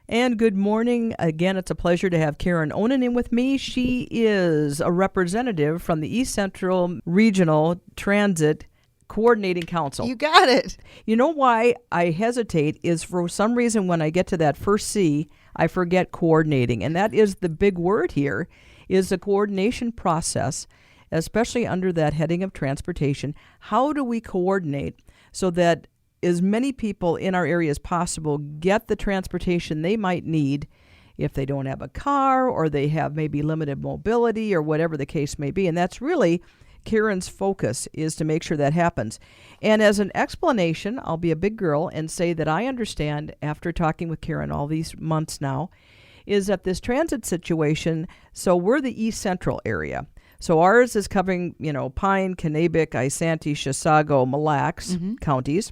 And good morning. Again, it's a pleasure to have Karen Onanen with me. She is a representative from the East Central Regional Transit Coordinating Council. You got it. You know why I hesitate is for some reason when I get to that first C, I forget coordinating. And that is the big word here, is the coordination process, especially under that heading of transportation. How do we coordinate so that as many people in our area as possible get the transportation they might need if they don't have a car or they have maybe limited mobility or whatever the case may be. And that's really Karen's focus, is to make sure that happens. And as an explanation, I'll be a big girl and say that I understand, after talking with Karen all these months now, is that this transit situation, so we're the East Central area. So ours is covering, Pine, Kanabec, Isanti, Chisago, Mille Lacs counties.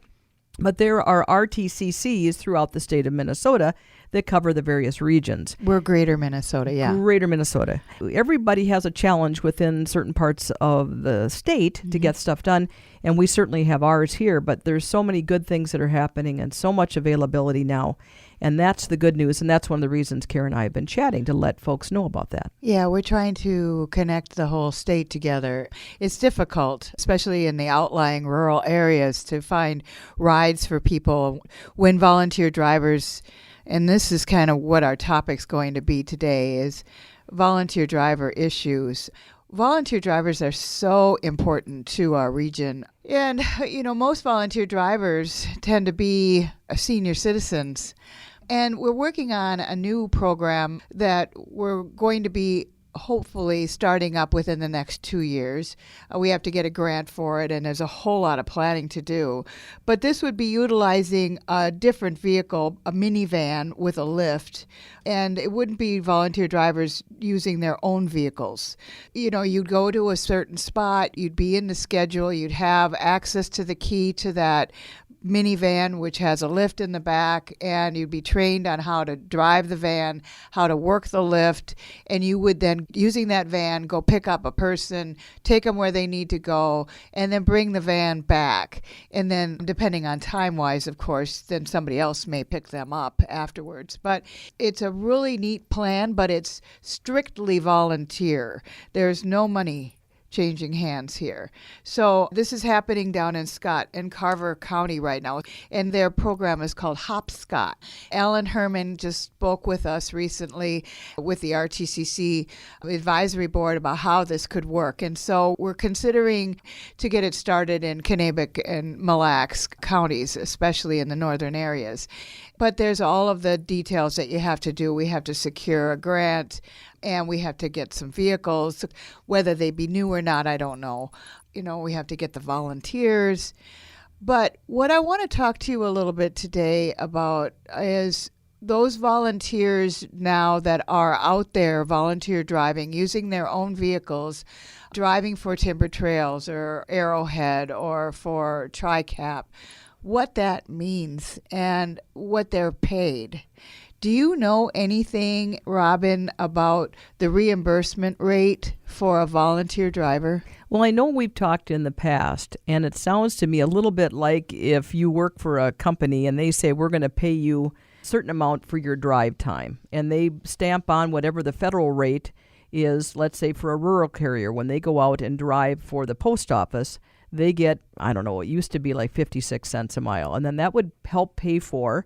But there are RTCCs throughout the state of Minnesota that cover the various regions. We're Greater Minnesota, yeah. Greater Minnesota. Everybody has a challenge within certain parts of the state to get stuff done, and we certainly have ours here, but there's so many good things that are happening and so much availability now, and that's the good news, and that's one of the reasons Karen and I have been chatting, to let folks know about that. Yeah, we're trying to connect the whole state together. It's difficult, especially in the outlying rural areas, to find rides for people when volunteer drivers, and this is kind of what our topic's going to be today, is volunteer driver issues. Volunteer drivers are so important to our region. And, most volunteer drivers tend to be senior citizens. And we're working on a new program that we're going to be hopefully starting up within the next 2 years. We have to get a grant for it, and there's a whole lot of planning to do. But this would be utilizing a different vehicle, a minivan with a lift, and it wouldn't be volunteer drivers using their own vehicles. You'd go to a certain spot, you'd be in the schedule, you'd have access to the key to that minivan, which has a lift in the back, and you'd be trained on how to drive the van, how to work the lift, and you would then, using that van, go pick up a person, take them where they need to go, and then bring the van back. And then, depending on time-wise, of course, then somebody else may pick them up afterwards. But it's a really neat plan, but it's strictly volunteer. There's no money changing hands here. So this is happening down in Scott and Carver County right now, and their program is called Hopscott. Alan Herman just spoke with us recently with the RTCC advisory board about how this could work, and so we're considering to get it started in Kanabec and Mille Lacs counties, especially in the northern areas. But there's all of the details that you have to do. We have to secure a grant, and we have to get some vehicles, whether they be new or not, I don't know. We have to get the volunteers. But what I want to talk to you a little bit today about is those volunteers now that are out there volunteer driving, using their own vehicles, driving for Timber Trails or Arrowhead or for TriCap, what that means and what they're paid. Do you know anything, Robin, about the reimbursement rate for a volunteer driver? Well, I know we've talked in the past, and it sounds to me a little bit like if you work for a company and they say, we're going to pay you a certain amount for your drive time, and they stamp on whatever the federal rate is, let's say for a rural carrier, when they go out and drive for the post office, they get, I don't know, it used to be like 56 cents a mile, and then that would help pay for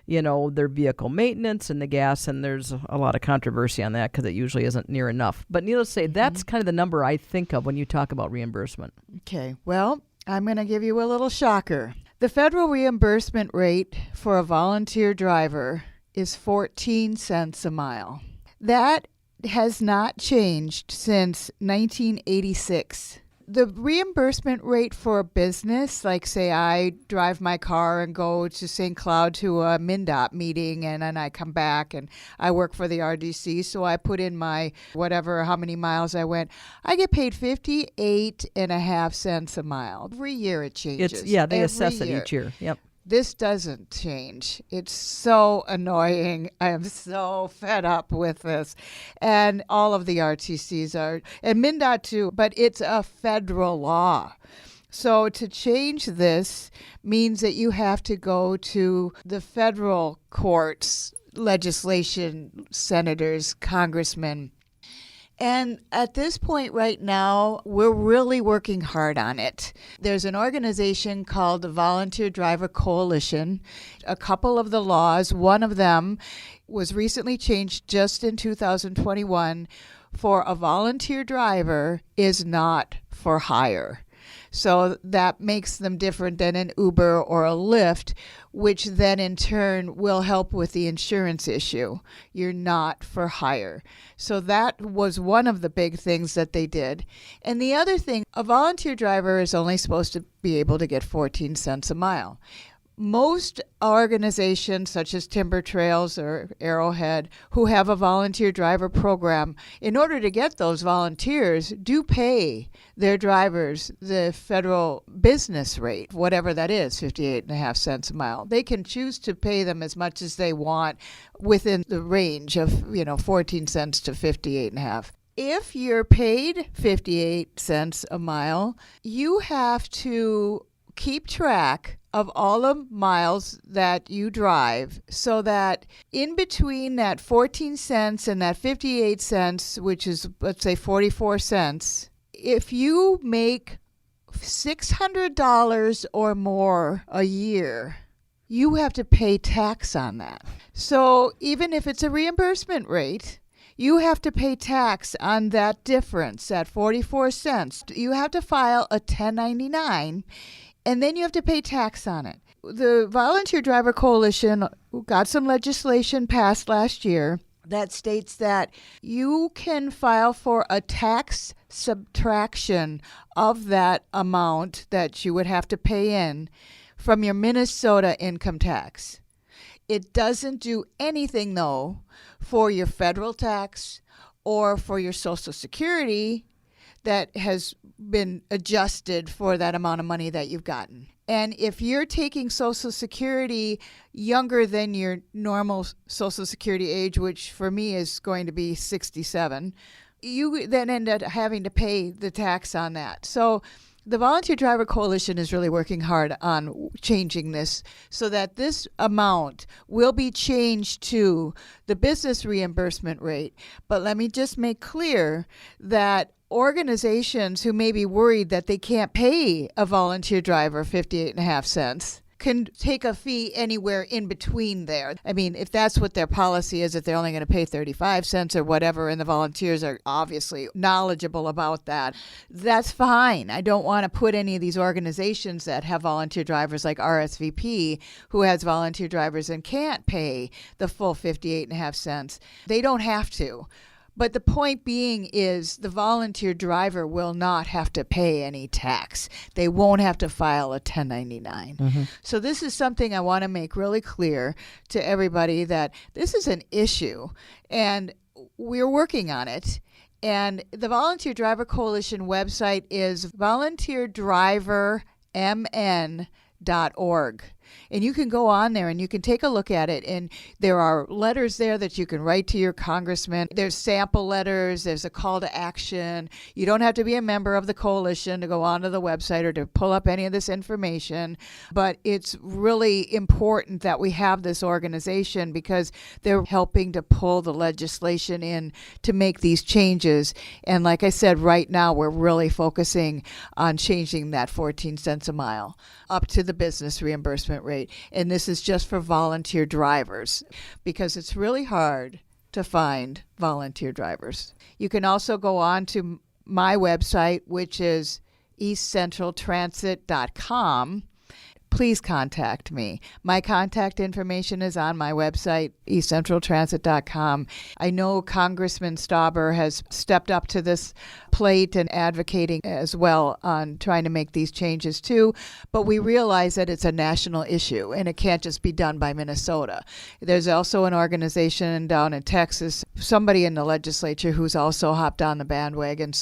their vehicle maintenance and the gas, and there's a lot of controversy on that because it usually isn't near enough. But needless to say, that's kind of the number I think of when you talk about reimbursement. Okay, well, I'm going to give you a little shocker. The federal reimbursement rate for a volunteer driver is 14 cents a mile. That has not changed since 1986. The reimbursement rate for a business, like say I drive my car and go to St. Cloud to a MnDOT meeting, and then I come back and I work for the RDC, so I put in my whatever, how many miles I went. I get paid 58.5 cents a mile. Every year it changes. They assess it each year. Yep. This doesn't change. It's so annoying. I am so fed up with this. And all of the RTCs are, and MnDOT too, but it's a federal law. So to change this means that you have to go to the federal courts, legislation, senators, congressmen. And at this point right now, we're really working hard on it. There's an organization called the Volunteer Driver Coalition. A couple of the laws, one of them was recently changed just in 2021 for a volunteer driver is not for hire. So that makes them different than an Uber or a Lyft, which then in turn will help with the insurance issue. You're not for hire. So that was one of the big things that they did. And the other thing, a volunteer driver is only supposed to be able to get 14 cents a mile. Most organizations such as Timber Trails or Arrowhead who have a volunteer driver program, in order to get those volunteers, do pay their drivers the federal business rate, whatever that is, 58.5 cents a mile. They can choose to pay them as much as they want within the range of, 14 cents to 58.5. If you're paid 58 cents a mile, you have to keep track of all the miles that you drive so that in between that 14 cents and that 58 cents, which is, let's say, 44 cents, if you make $600 or more a year, you have to pay tax on that. So even if it's a reimbursement rate, you have to pay tax on that difference, that 44 cents. You have to file a 1099, and then you have to pay tax on it. The Volunteer Driver Coalition got some legislation passed last year that states that you can file for a tax subtraction of that amount that you would have to pay in from your Minnesota income tax. It doesn't do anything, though, for your federal tax or for your Social Security that has been adjusted for that amount of money that you've gotten. And if you're taking Social Security younger than your normal Social Security age, which for me is going to be 67, you then end up having to pay the tax on that. So the Volunteer Driver Coalition is really working hard on changing this so that this amount will be changed to the business reimbursement rate. But let me just make clear that organizations who may be worried that they can't pay a volunteer driver 58.5 cents can take a fee anywhere in between there. I mean, if that's what their policy is, that they're only going to pay 35 cents or whatever, and the volunteers are obviously knowledgeable about that, that's fine. I don't want to put any of these organizations that have volunteer drivers like RSVP, who has volunteer drivers and can't pay the full 58.5 cents. They don't have to. But the point being is the volunteer driver will not have to pay any tax. They won't have to file a 1099. Mm-hmm. So this is something I want to make really clear to everybody, that this is an issue and we're working on it. And the Volunteer Driver Coalition website is volunteerdrivermn.org. And you can go on there and you can take a look at it. And there are letters there that you can write to your congressman. There's sample letters. There's a call to action. You don't have to be a member of the coalition to go onto the website or to pull up any of this information. But it's really important that we have this organization because they're helping to pull the legislation in to make these changes. And like I said, right now we're really focusing on changing that 14 cents a mile up to the business reimbursement rate. And this is just for volunteer drivers because it's really hard to find volunteer drivers. You can also go on to my website, which is eastcentraltransit.com. Please contact me. My contact information is on my website, eastcentraltransit.com. I know Congressman Stauber has stepped up to this plate and advocating as well on trying to make these changes too, but we realize that it's a national issue and it can't just be done by Minnesota. There's also an organization down in Texas, somebody in the legislature who's also hopped on the bandwagon.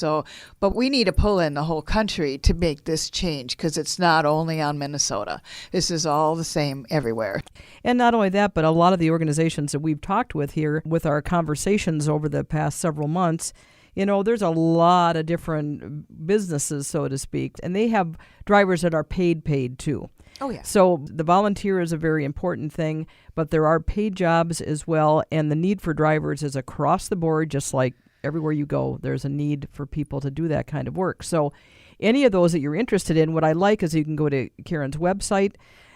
But we need to pull in the whole country to make this change because it's not only on Minnesota. This is all the same everywhere. And not only that, but a lot of the organizations that we've talked with here with our conversations over the past several months, there's a lot of different businesses, so to speak, and they have drivers that are paid too. Oh, yeah. So the volunteer is a very important thing, but there are paid jobs as well, and the need for drivers is across the board, just like everywhere you go, there's a need for people to do that kind of work. So any of those that you're interested in, what I like is you can go to Karen's website,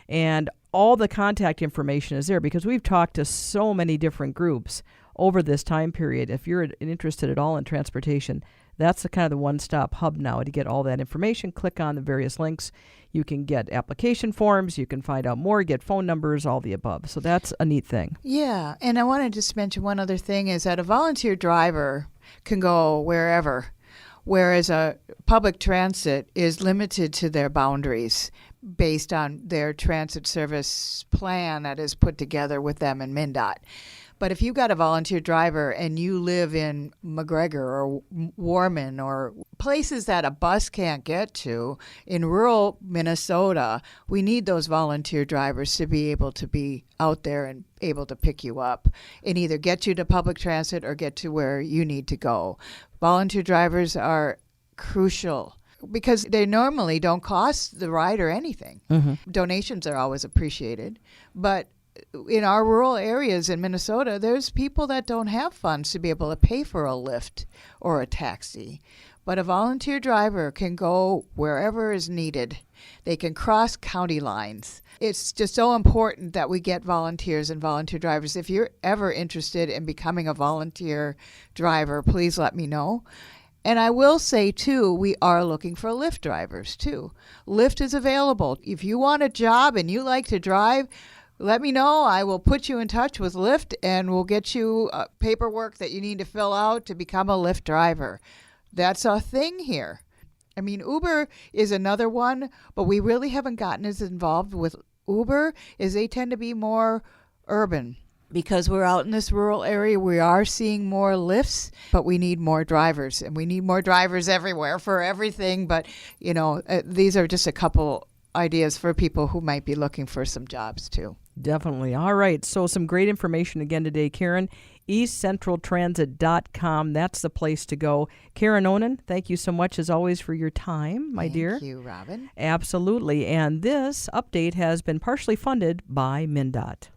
and all the contact information is there, because we've talked to so many different groups over this time period. If you're interested at all in transportation, that's the kind of the one-stop hub now to get all that information. Click on the various links. You can get application forms. You can find out more, get phone numbers, all the above. So that's a neat thing. Yeah, and I want to just mention one other thing is that a volunteer driver can go wherever, whereas a public transit is limited to their boundaries based on their transit service plan that is put together with them and MnDOT. But if you've got a volunteer driver and you live in McGregor or Warman or places that a bus can't get to in rural Minnesota, we need those volunteer drivers to be able to be out there and able to pick you up and either get you to public transit or get to where you need to go. Volunteer drivers are crucial because they normally don't cost the rider anything. Mm-hmm. Donations are always appreciated, but in our rural areas in Minnesota, there's people that don't have funds to be able to pay for a Lyft or a taxi. But a volunteer driver can go wherever is needed. They can cross county lines. It's just so important that we get volunteers and volunteer drivers. If you're ever interested in becoming a volunteer driver, please let me know. And I will say, too, we are looking for Lyft drivers, too. Lyft is available. If you want a job and you like to drive, let me know. I will put you in touch with Lyft, and we'll get you paperwork that you need to fill out to become a Lyft driver. That's a thing here. I mean, Uber is another one, but we really haven't gotten as involved with Uber as they tend to be more urban. Because we're out in this rural area, we are seeing more Lyfts, but we need more drivers, and we need more drivers everywhere for everything. But, you know, these are just a couple ideas for people who might be looking for some jobs too. Definitely. All right. So some great information again today, Karen. EastCentralTransit.com. That's the place to go. Karen Onan, thank you so much as always for your time, my dear. Thank you, Robin. Absolutely. And this update has been partially funded by MnDOT.